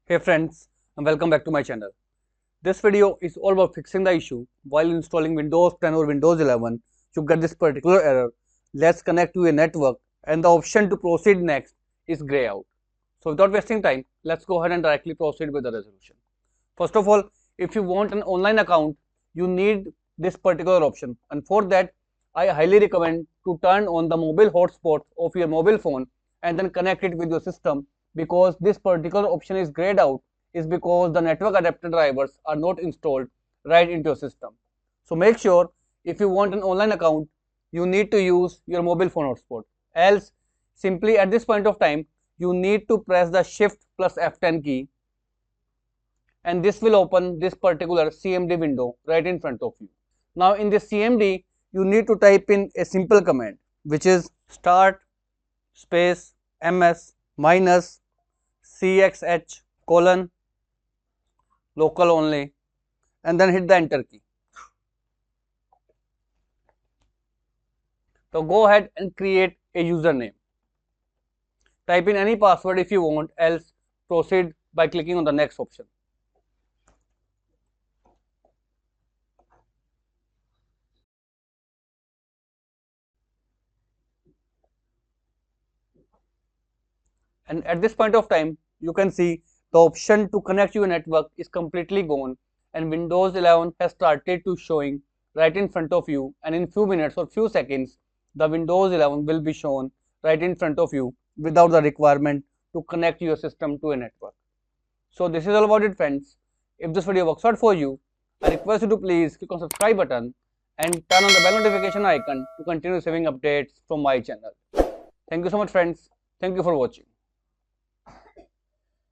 Hey friends, and welcome back to my channel. This video is all about fixing the issue while installing Windows 10 or Windows 11. You get this particular error. Let's connect to a network and the option to proceed next is grey out. So without wasting time, let's go ahead and directly proceed with the resolution. First of all, if you want an online account, you need this particular option, and for that I highly recommend to turn on the mobile hotspot of your mobile phone and then connect it with your system, because this particular option is grayed out is because the network adapter drivers are not installed right into your system. So make sure if you want an online account, you need to use your mobile phone hotspot. Else, simply at this point of time, you need to press the Shift plus F10 key, and this will open this particular CMD window right in front of you. Now in this CMD, you need to type in a simple command, which is start space ms minus -cxh colon local only, and then hit the enter key. So go ahead and create a username. Type in any password if you want, else proceed by clicking on the next option. And at this point of time, you can see the option to connect your network is completely gone, and Windows 11 has started to showing right in front of you, and in few minutes or few seconds the Windows 11 will be shown right in front of you without the requirement to connect your system to a network. So this is all about it, friends. If this video works out for you, I request you to please click on subscribe button and turn on the bell notification icon to continue receiving updates from my channel. Thank you so much, friends. Thank you for watching.